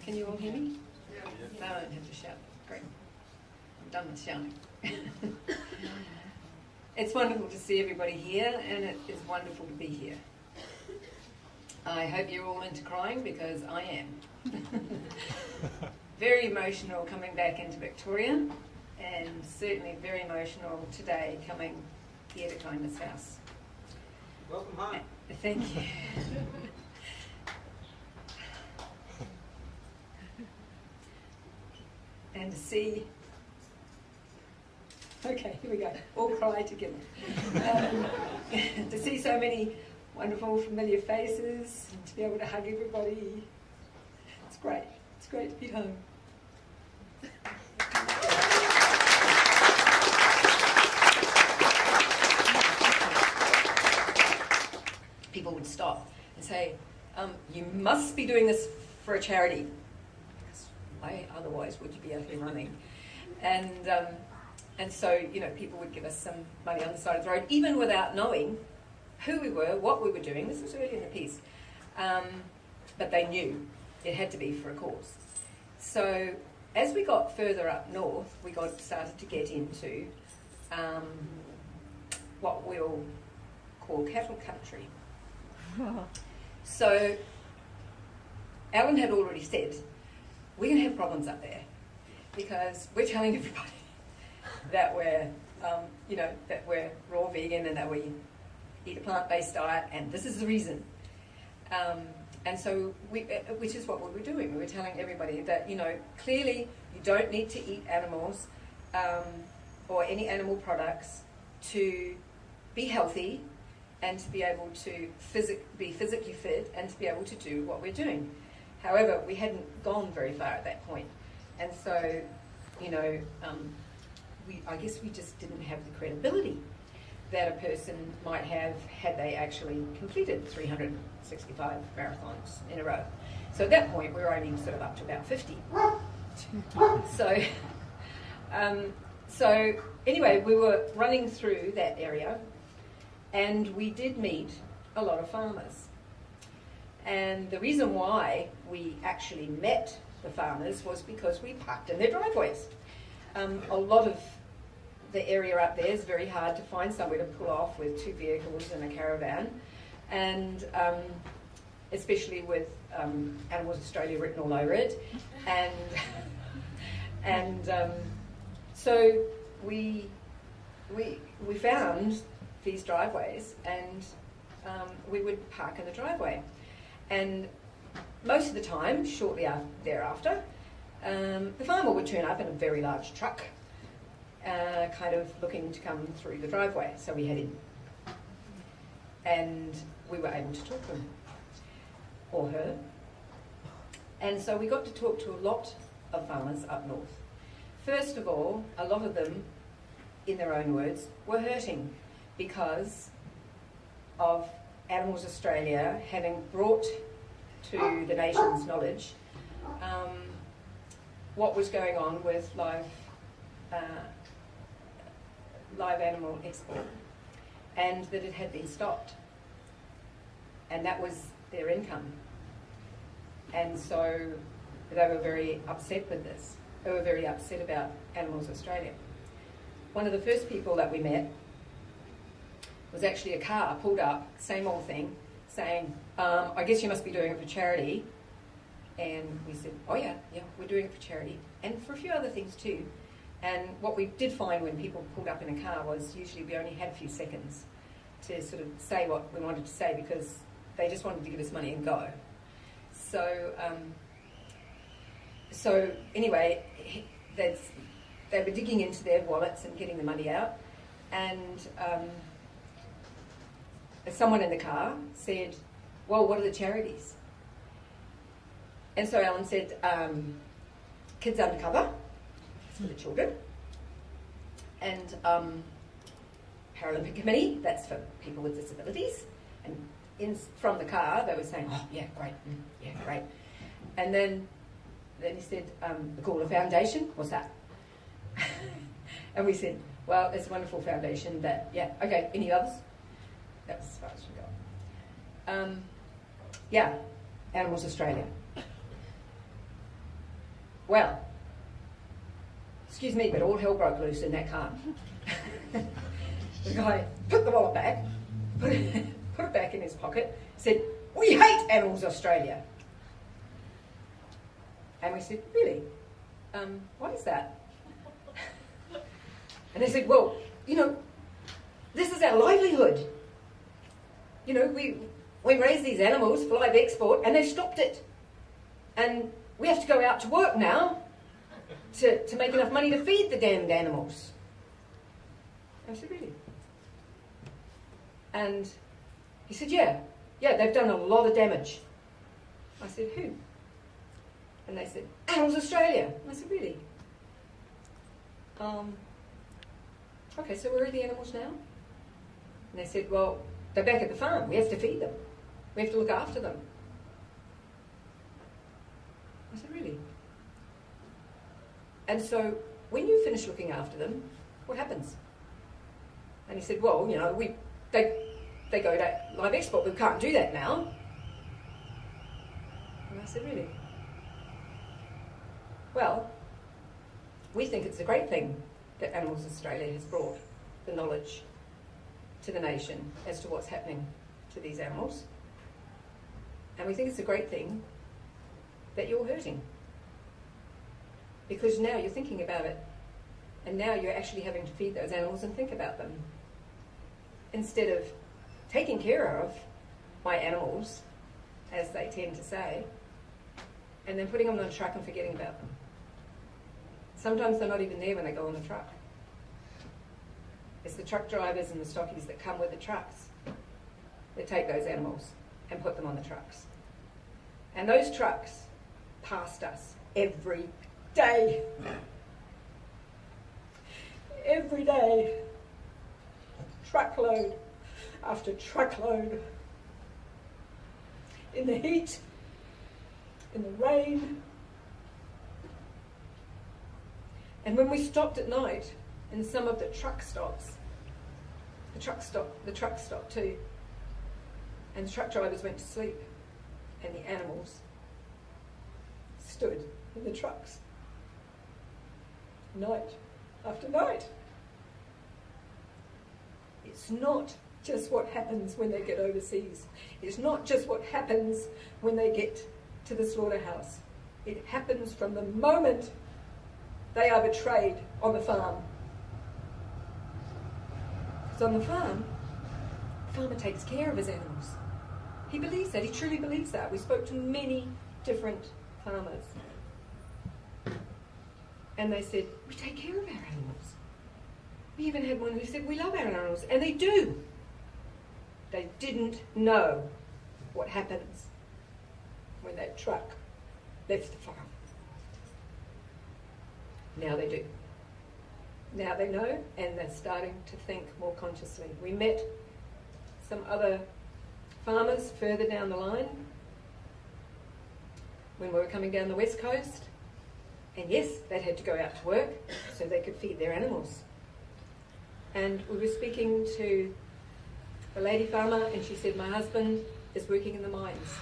Can you all hear me? No, I don't have to shout. Great. I'm done with shouting. It's wonderful to see everybody here, and it is wonderful to be here. I hope you're all into crying, because I am. Very emotional coming back into Victoria, and certainly very emotional today coming here to Kindness House. Welcome home. Thank you. And to see, okay, here we go, all cry together. To see so many wonderful familiar faces, and to be able to hug everybody, it's great to be home. People would stop and say, you must be doing this for a charity. Why otherwise would you be out here running? And so, you know, people would give us some money on the side of the road, even without knowing who we were, what we were doing. This was early in the piece. But they knew it had to be for a cause. So as we got further up north, we started to get into what we'll call cattle country. So Alan had already said, we're going to have problems up there, because we're telling everybody that we're, that we're raw vegan and that we eat a plant-based diet, and this is the reason. And so, which is what we were doing. We were telling everybody that, clearly you don't need to eat animals or any animal products to be healthy and to be able to be physically fit and to be able to do what we're doing. However, we hadn't gone very far at that point. And so, I guess we just didn't have the credibility that a person might have had they actually completed 365 marathons in a row. So at that point, we were only sort of up to about 50. So anyway, we were running through that area, and we did meet a lot of farmers. And the reason why we actually met the farmers was because we parked in their driveways. A lot of the area up there is very hard to find somewhere to pull off with 2 vehicles and a caravan, and especially with Animals Australia written all over it. And so we found these driveways, and we would park in the driveway. And most of the time, shortly thereafter, the farmer would turn up in a very large truck, kind of looking to come through the driveway. So we had him. And we were able to talk to him, or her. And so we got to talk to a lot of farmers up north. First of all, a lot of them, in their own words, were hurting because of Animals Australia having brought to the nation's knowledge what was going on with live animal export, and that it had been stopped, and that was their income. And so they were very upset with this. They were very upset about Animals Australia. One of the first people that we met was actually a car pulled up, same old thing, saying, I guess you must be doing it for charity. And we said, oh yeah, we're doing it for charity, and for a few other things too. And what we did find when people pulled up in a car was usually we only had a few seconds to sort of say what we wanted to say, because they just wanted to give us money and go. So anyway, they were digging into their wallets and getting the money out, and someone in the car said, well, what are the charities? And so Alan said, Kids Undercover, for the children, and Paralympic Committee, that's for people with disabilities. And from the car, they were saying, oh, yeah, great, yeah, great. And then he said, the Gawler Foundation, what's that? And we said, well, it's a wonderful foundation that, yeah, okay, any others? That's as far as we got. Animals Australia. Well, excuse me, but all hell broke loose in that car. The guy put the wallet back, put it back in his pocket, said, "We hate Animals Australia." And we said, "Really? What is that?" And they said, "Well, this is our livelihood. We raise these animals for live export, and they've stopped it. And we have to go out to work now to make enough money to feed the damned animals." I said, "Really?" And he said, yeah, they've done a lot of damage." I said, "Who?" And they said, "Animals Australia." I said, "Really? Okay, so where are the animals now?" And they said, "Well, they're back at the farm. We have to feed them. We have to look after them." I said, "Really?" And so when you finish looking after them, what happens? And he said, "Well, they go to live export. We can't do that now." And I said, "Really?" "Well, we think it's a great thing that Animals Australia has brought the knowledge to the nation as to what's happening to these animals. And we think it's a great thing that you're hurting. Because now you're thinking about it, and now you're actually having to feed those animals and think about them. Instead of taking care of my animals, as they tend to say, and then putting them on a truck and forgetting about them. Sometimes they're not even there when they go on the truck. It's the truck drivers and the stockies that come with the trucks that take those animals and put them on the trucks. And those trucks passed us every day. Every day. Truckload after truckload. In the heat, in the rain. And when we stopped at night in some of the truck stops, the truck stopped too, and the truck drivers went to sleep, and the animals stood in the trucks night after night. It's not just what happens when they get overseas. It's not just what happens when they get to the slaughterhouse. It happens from the moment they are betrayed on the farm. Because on the farm, the farmer takes care of his animals. He believes that. He truly believes that. We spoke to many different farmers. And they said, "We take care of our animals." We even had one who said, "We love our animals." And they do. They didn't know what happens when that truck left the farm. Now they do. Now they know, and they're starting to think more consciously. We met some other farmers further down the line when we were coming down the west coast, and yes, they had to go out to work so they could feed their animals. And we were speaking to a lady farmer, and she said, "My husband is working in the mines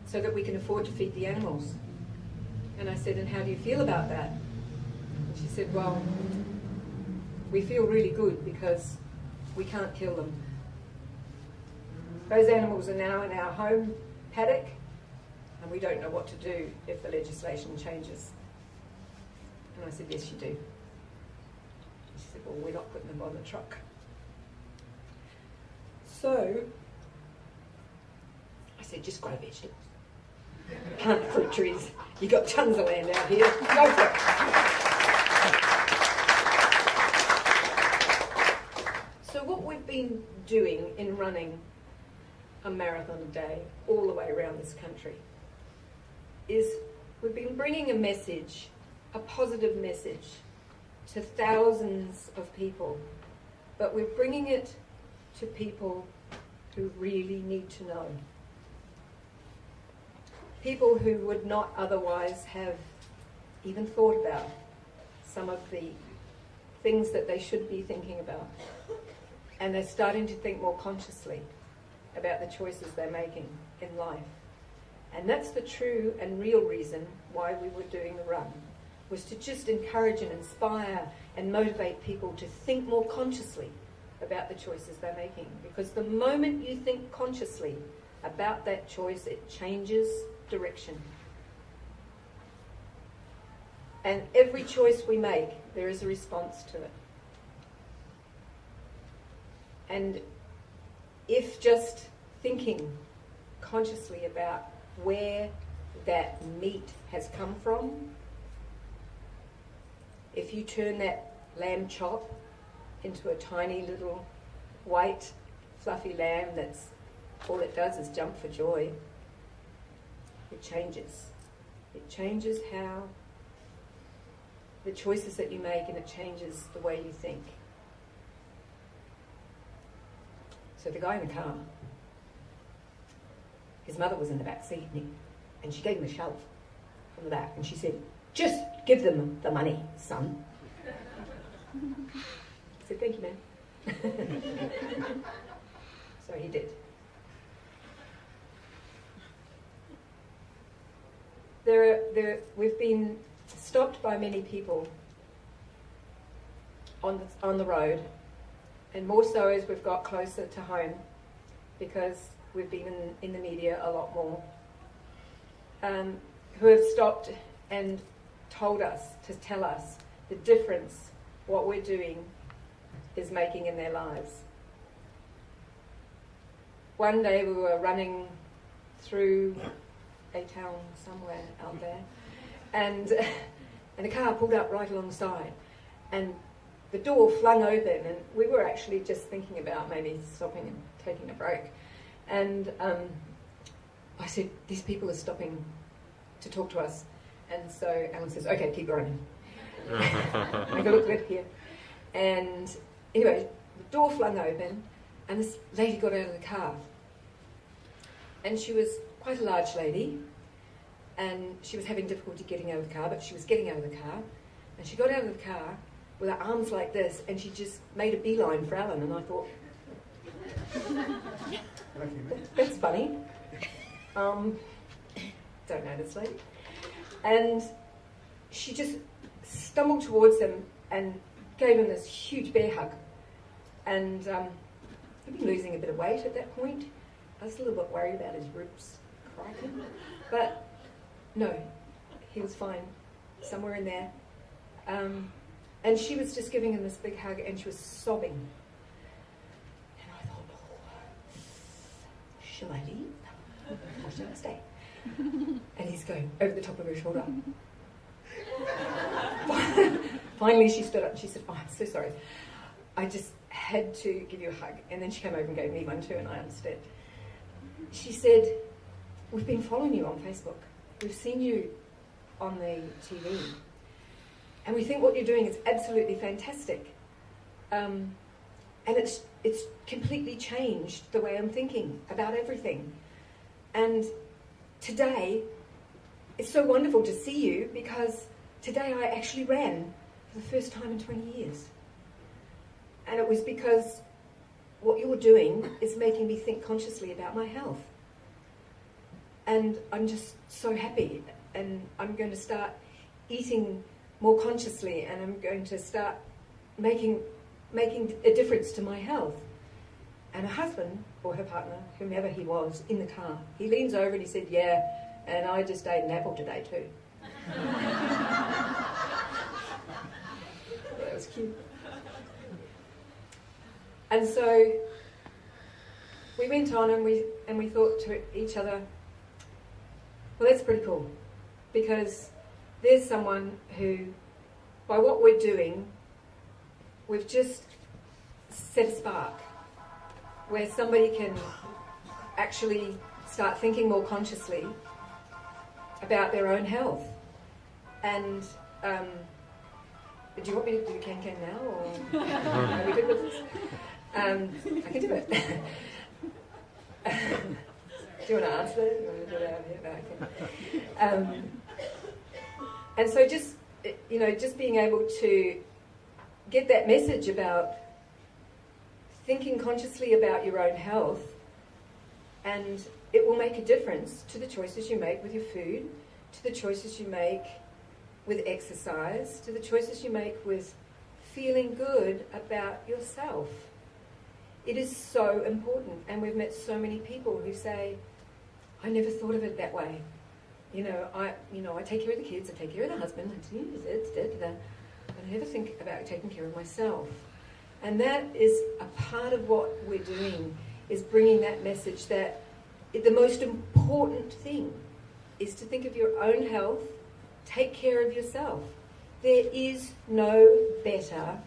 so that we can afford to feed the animals." And I said, "And how do you feel about that?" And she said, "Well, we feel really good because we can't kill them. Those animals are now in our home paddock, and we don't know what to do if the legislation changes." And I said, "Yes, you do." She said, "Well, we're not putting them on the truck." So I said, "Just grow vegetables. Plant fruit trees. You've got tons of land out here. Go for it." So what we've been doing in running a marathon a day all the way around this country is we've been bringing a message, a positive message, to thousands of people, but we're bringing it to people who really need to know. People who would not otherwise have even thought about some of the things that they should be thinking about. And they're starting to think more consciously about the choices they're making in life. And that's the true and real reason why we were doing the run, was to just encourage and inspire and motivate people to think more consciously about the choices they're making. Because the moment you think consciously about that choice, it changes direction. And every choice we make, there is a response to it. And if just thinking consciously about where that meat has come from, if you turn that lamb chop into a tiny little white fluffy lamb that's all it does is jump for joy, it changes. It changes how the choices that you make, and it changes the way you think. So the guy in the car, his mother was in the back seat, and she gave him a shove from the back, and she said, "Just give them the money, son." I said, "Thank you, ma'am." So he did. We've been stopped by many people on the road, and more so as we've got closer to home, because we've been in the media a lot more, who have stopped and told us to tell us the difference what we're doing is making in their lives. One day we were running through a town somewhere out there, and a car pulled up right alongside, and the door flung open, and we were actually just thinking about maybe stopping and taking a break. And I said, "These people are stopping to talk to us." And so Alan says, "Okay, keep running." I go, "Look, we're here." And anyway, the door flung open, and this lady got out of the car. And she was quite a large lady, and she was having difficulty getting out of the car, but she was getting out of the car. And she got out of the car with her arms like this, and she just made a beeline for Alan. And I thought, that's funny. Don't know this lady. And she just stumbled towards him and gave him this huge bear hug. And he'd been losing a bit of weight at that point. I was a little bit worried about his ribs cracking. But no, he was fine, somewhere in there. And she was just giving him this big hug, and she was sobbing. And I thought, shall I leave? Or shall I stay? And he's going over the top of her shoulder. Finally she stood up and she said, "Oh, I'm so sorry. I just had to give you a hug." And then she came over and gave me one too, and I understood. She said, "We've been following you on Facebook. We've seen you on the TV. And we think what you're doing is absolutely fantastic. And it's completely changed the way I'm thinking about everything. And today, it's so wonderful to see you, because today I actually ran for the first time in 20 years. And it was because what you're doing is making me think consciously about my health. And I'm just so happy, and I'm going to start eating more consciously, and I'm going to start making a difference to my health." And her husband, or her partner, whomever he was, in the car, he leans over and he said, "Yeah, and I just ate an apple today too." That was cute. And so we went on, and we thought to each other, well, that's pretty cool, because there's someone who, by what we're doing, we've just set a spark where somebody can actually start thinking more consciously about their own health. And do you want me to do the can now, or are we good with this? I can do it. Do you want to answer it? You want to do it out here? No, I can. And so just being able to get that message about thinking consciously about your own health And it will make a difference to the choices you make with your food, to the choices you make with exercise, to the choices you make with feeling good about yourself. It is so important, and we've met so many people who say, I never thought of it that way. I take care of the kids, I take care of the husband, I never think about taking care of myself. And that is a part of what we're doing, is bringing that message that the most important thing is to think of your own health, take care of yourself. There is no better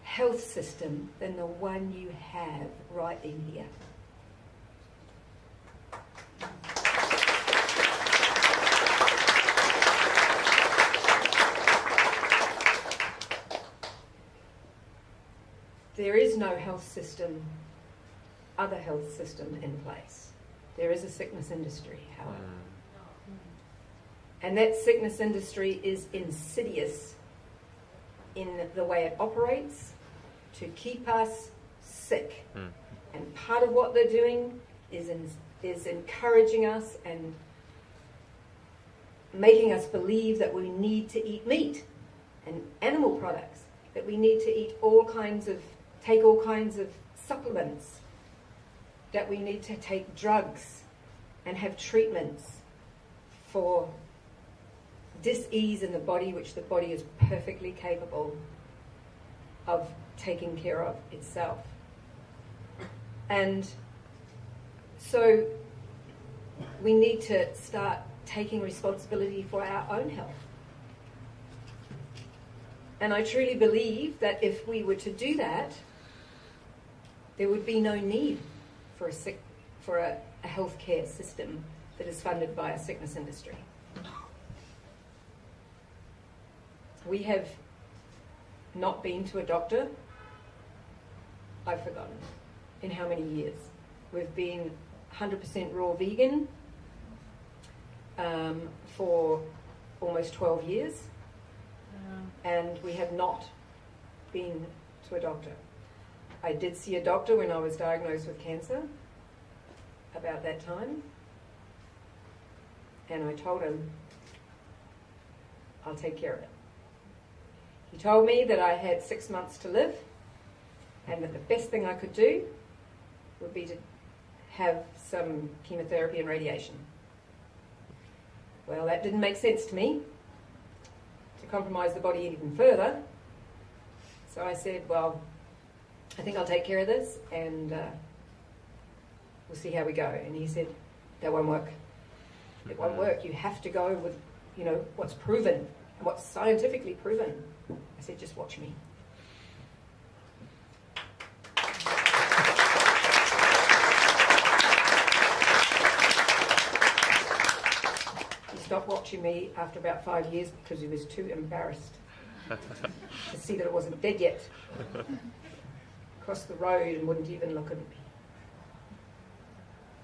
health system than the one you have right in here. There is no other health system in place. There is a sickness industry, however. And that sickness industry is insidious in the way it operates to keep us sick. And part of what they're doing is encouraging us and making us believe that we need to eat meat and animal products, that we need to take all kinds of supplements, that we need to take drugs and have treatments for dis-ease in the body, which the body is perfectly capable of taking care of itself. And so we need to start taking responsibility for our own health. And I truly believe that if we were to do that, there would be no need for a healthcare system that is funded by a sickness industry. We have not been to a doctor, I've forgotten, in how many years. We've been 100% raw vegan for almost 12 years, and we have not been to a doctor. I did see a doctor when I was diagnosed with cancer about that time, and I told him, I'll take care of it. He told me that I had 6 months to live, and that the best thing I could do would be to have some chemotherapy and radiation. Well, that didn't make sense to me, to compromise the body even further. So I said, well, I think I'll take care of this, and we'll see how we go. And he said, that won't work. It won't work. You have to go with, what's proven, what's scientifically proven. I said, just watch me. He stopped watching me after about 5 years because he was too embarrassed to see that it wasn't dead yet. Crossed the road and wouldn't even look at me.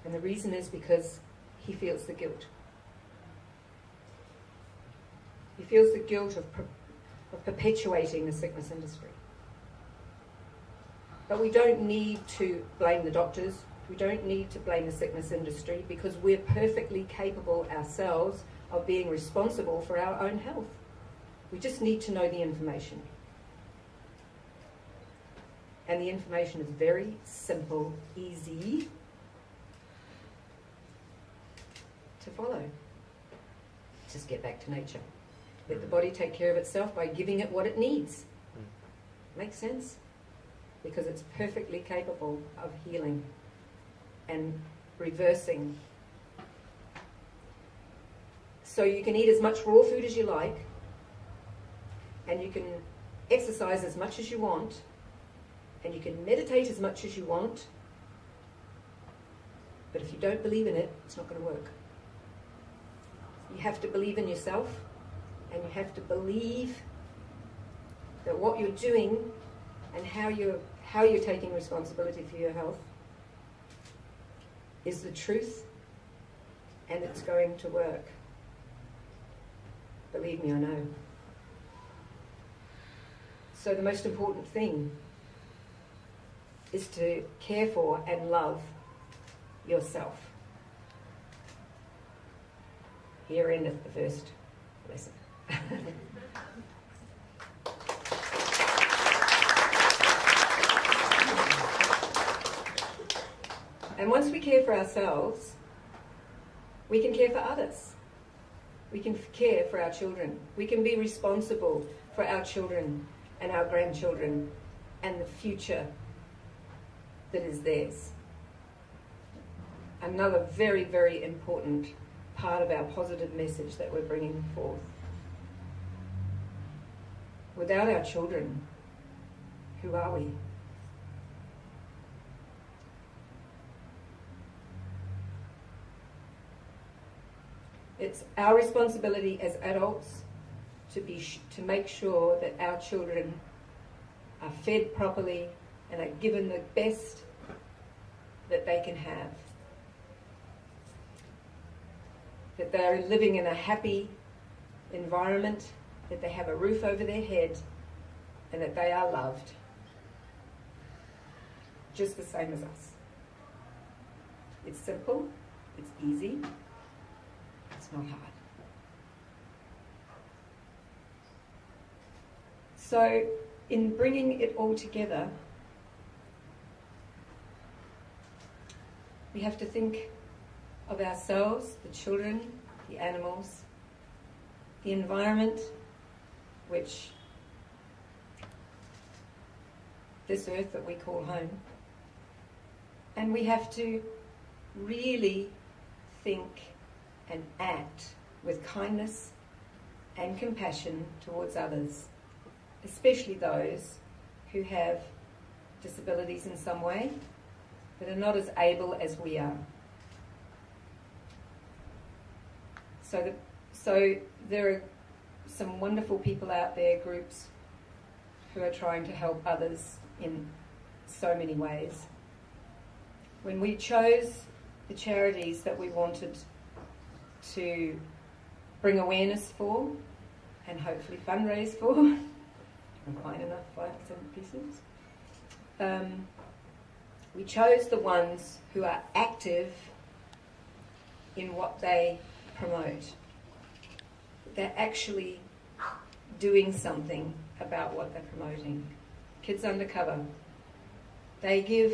And the reason is because he feels the guilt. He feels the guilt of perpetuating the sickness industry. But we don't need to blame the doctors. We don't need to blame the sickness industry, because we're perfectly capable ourselves of being responsible for our own health. We just need to know the information. And the information is very simple, easy to follow. Just get back to nature. Let the body take care of itself by giving it what it needs. Makes sense? Because it's perfectly capable of healing and reversing. So you can eat as much raw food as you like, and you can exercise as much as you want, and you can meditate as much as you want, but if you don't believe in it, it's not going to work. You have to believe in yourself, and you have to believe that what you're doing and how you're taking responsibility for your health is the truth, and it's going to work. Believe me, I know. So the most important thing is to care for and love yourself. Here endeth the first lesson. And once we care for ourselves, we can care for others. We can care for our children. We can be responsible for our children and our grandchildren and the future that is theirs. Another very, very important part of our positive message that we're bringing forth. Without our children, who are we? It's our responsibility as adults to make sure that our children are fed properly and are given the best that they can have. That they are living in a happy environment, that they have a roof over their head, and that they are loved, just the same as us. It's simple, it's easy, it's not hard. So, in bringing it all together, we have to think of ourselves, the children, the animals, the environment, which this earth that we call home. And we have to really think and act with kindness and compassion towards others, especially those who have disabilities in some way, that are not as able as we are. So there are some wonderful people out there, groups, who are trying to help others in so many ways. When we chose the charities that we wanted to bring awareness for and hopefully fundraise for, not quite enough 5% pieces, we chose the ones who are active in what they promote. They're actually doing something about what they're promoting. Kids Undercover. They give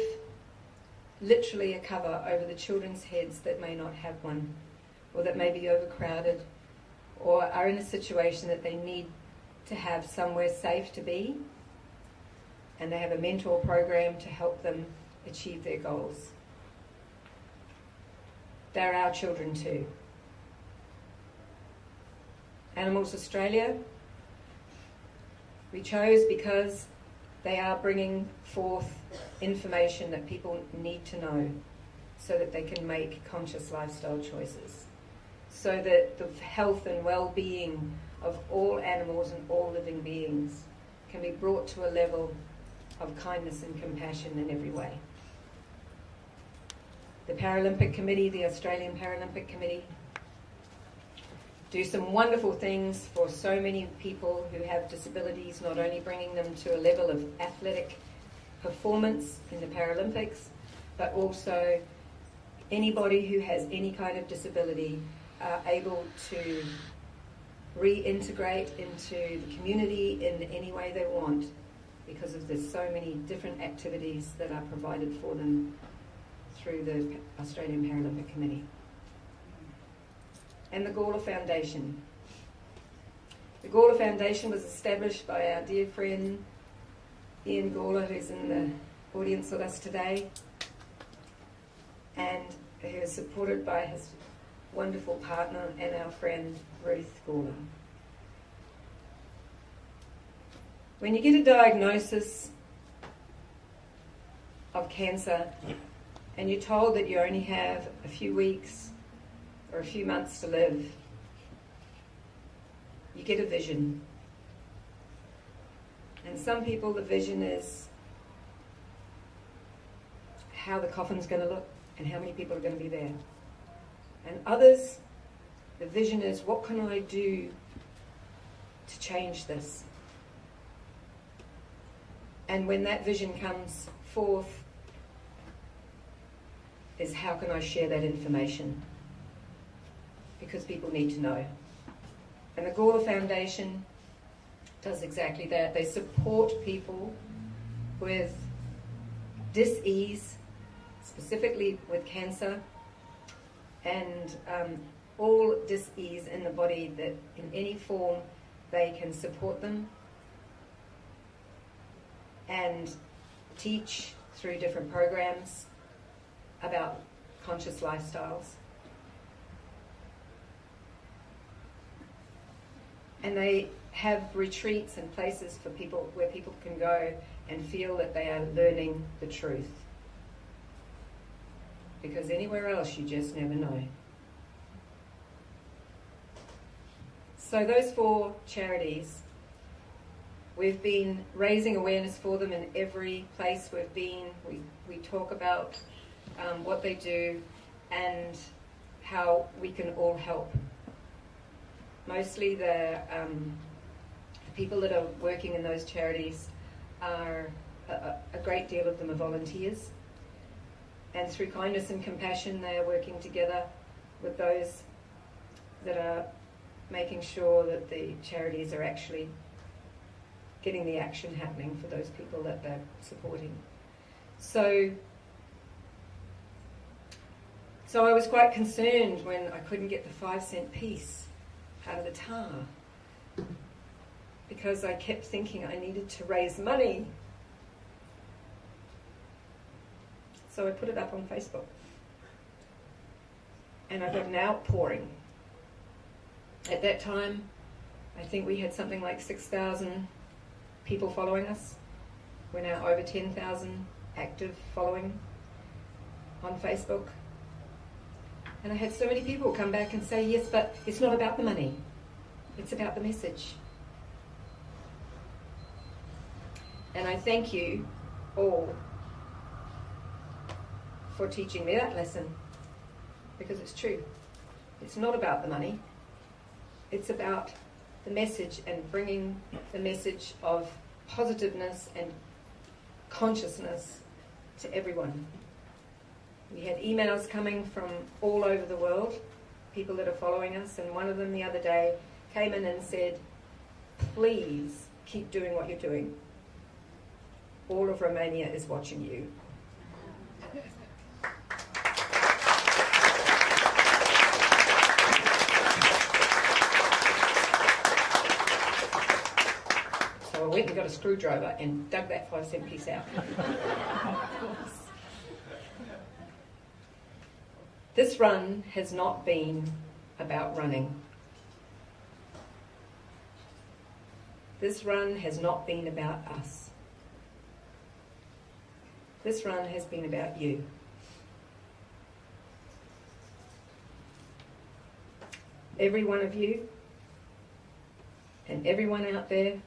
literally a cover over the children's heads that may not have one, or that may be overcrowded, or are in a situation that they need to have somewhere safe to be, and they have a mentor program to help them achieve their goals. They're our children too. Animals Australia, we chose because they are bringing forth information that people need to know so that they can make conscious lifestyle choices, so that the health and well-being of all animals and all living beings can be brought to a level of kindness and compassion in every way. The Paralympic Committee, the Australian Paralympic Committee, do some wonderful things for so many people who have disabilities, not only bringing them to a level of athletic performance in the Paralympics, but also anybody who has any kind of disability are able to reintegrate into the community in any way they want, because of there's so many different activities that are provided for them through the Australian Paralympic Committee. And the Gawler Foundation. The Gawler Foundation was established by our dear friend Ian Gawler, who's in the audience with us today, and who is supported by his wonderful partner and our friend Ruth Gawler. When you get a diagnosis of cancer and you're told that you only have a few weeks or a few months to live, you get a vision. And some people, the vision is how the coffin's going to look and how many people are going to be there. And others, the vision is, what can I do to change this? And when that vision comes forth, is how can I share that information? Because people need to know. And the Gawler Foundation does exactly that. They support people with dis-ease, specifically with cancer, and all dis-ease in the body that in any form they can support them and teach through different programs about conscious lifestyles. And they have retreats and places for people where people can go and feel that they are learning the truth. Because anywhere else you just never know. So those 4 charities, we've been raising awareness for them in every place we've been. We talk about what they do and how we can all help. Mostly the people that are working in those charities are, a great deal of them are volunteers. And through kindness and compassion, they are working together with those that are making sure that the charities are actually getting the action happening for those people that they're supporting. So I was quite concerned when I couldn't get the 5-cent piece out of the tar, because I kept thinking I needed to raise money. So I put it up on Facebook. And I got an outpouring. At that time, I think we had something like 6,000 people following us. We're now over 10,000 active following on Facebook. And I had so many people come back and say, yes, but it's not about the money. It's about the message. And I thank you all for teaching me that lesson, because it's true. It's not about the money. It's about the message and bringing the message of positiveness and consciousness to everyone. We had emails coming from all over the world, people that are following us, and one of them the other day came in and said, please keep doing what you're doing. All of Romania is watching you. So I went and got a screwdriver and dug that 5-cent piece out. This run has not been about running. This run has not been about us. This run has been about you. Every one of you and everyone out there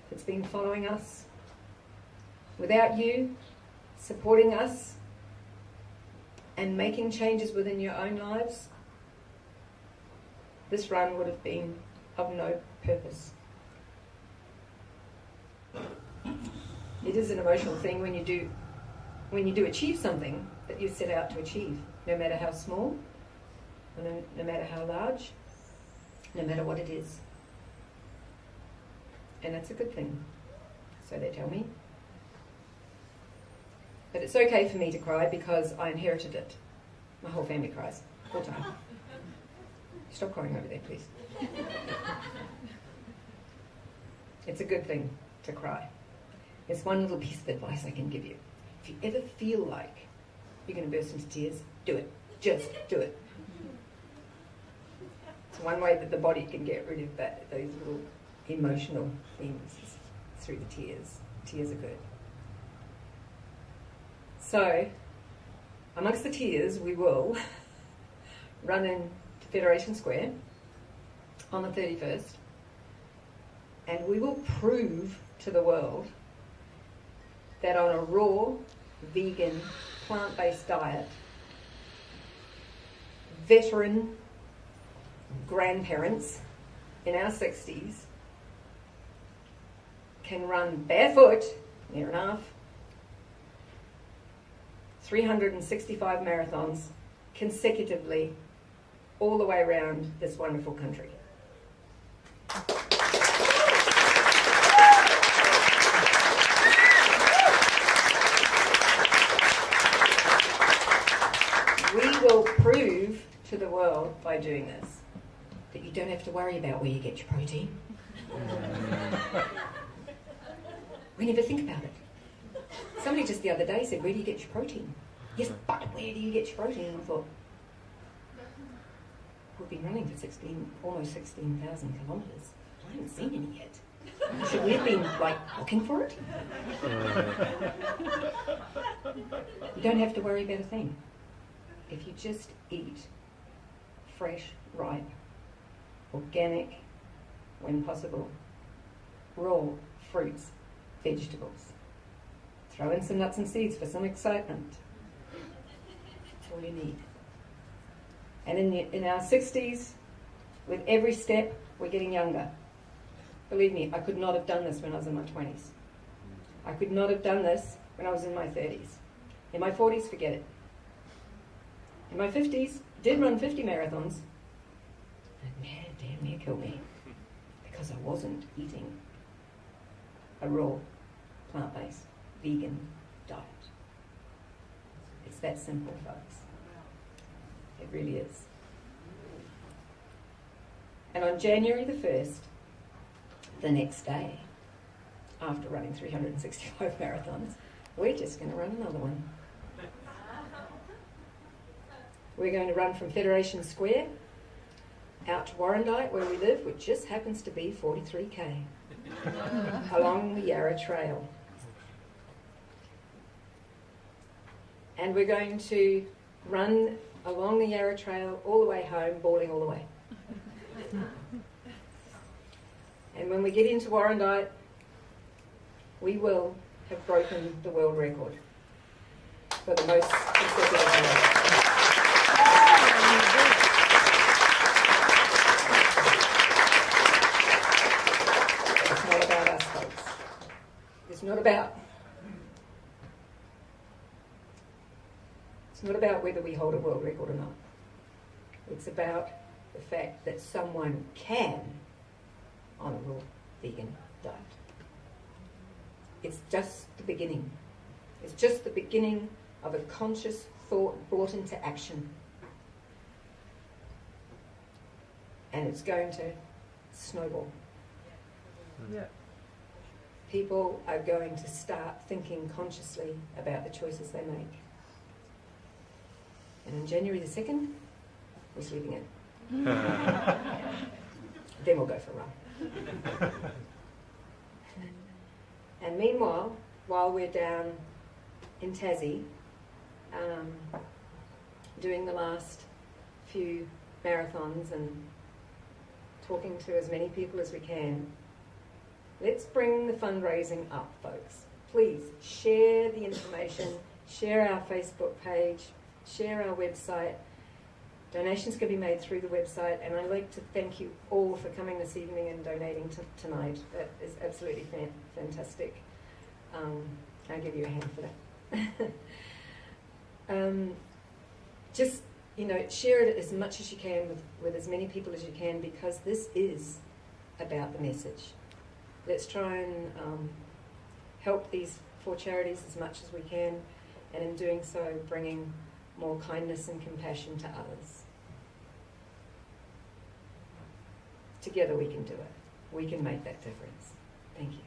that's been following us, without you supporting us and making changes within your own lives, this run would have been of no purpose. It is an emotional thing when you do achieve something that you set out to achieve, no matter how small, no matter how large, no matter what it is. And that's a good thing, so they tell me. But it's okay for me to cry because I inherited it. My whole family cries all the time. Stop crying over there, please. It's a good thing to cry. There's one little piece of advice I can give you. If you ever feel like you're going to burst into tears, do it. Just do it. It's one way that the body can get rid of those little emotional things is through the tears. Tears are good. So, amongst the tears, we will run into Federation Square on the 31st, and we will prove to the world that on a raw, vegan, plant-based diet, veteran grandparents in our 60s can run barefoot, near enough, 365 marathons consecutively all the way around this wonderful country. We will prove to the world by doing this that you don't have to worry about where you get your protein. We never think about it. Somebody just the other day said, where do you get your protein? Yes, but where do you get your protein? And I thought, we've been running for almost 16,000 kilometres. I haven't seen any yet. Should we have been, looking for it? You don't have to worry about a thing. If you just eat fresh, ripe, organic, when possible, raw fruits, vegetables. Throw in some nuts and seeds for some excitement. That's all you need. And in our 60s, with every step, we're getting younger. Believe me, I could not have done this when I was in my 20s. I could not have done this when I was in my 30s. In my 40s, forget it. In my 50s, did run 50 marathons. And damn near killed me. Because I wasn't eating a raw, plant-based, vegan diet. It's that simple, folks. It really is. And on January the 1st, the next day, after running 365 marathons, we're just going to run another one. We're going to run from Federation Square out to Warrandyte, where we live, which just happens to be 43k, along the Yarra Trail. And we're going to run along the Yarra Trail all the way home, bawling all the way. And when we get into Warrandyte, we will have broken the world record for the most consecutive days. It's not about us, folks. It's not about whether we hold a world record or not. It's about the fact that someone can on a raw vegan diet. It's just the beginning. It's just the beginning of a conscious thought brought into action. And it's going to snowball. Yeah. People are going to start thinking consciously about the choices they make. And on January the 2nd, we're sleeping in. Then we'll go for a run. And meanwhile, while we're down in Tassie, doing the last few marathons and talking to as many people as we can, let's bring the fundraising up, folks. Please share the information, share our Facebook page, share our website. Donations can be made through the website, and I'd like to thank you all for coming this evening and donating tonight. That is absolutely fantastic. I'll give you a hand for that. Just, share it as much as you can with as many people as you can, because this is about the message. Let's try and help these 4 charities as much as we can, and in doing so, bringing more kindness and compassion to others. Together we can do it. We can make that difference. Thank you.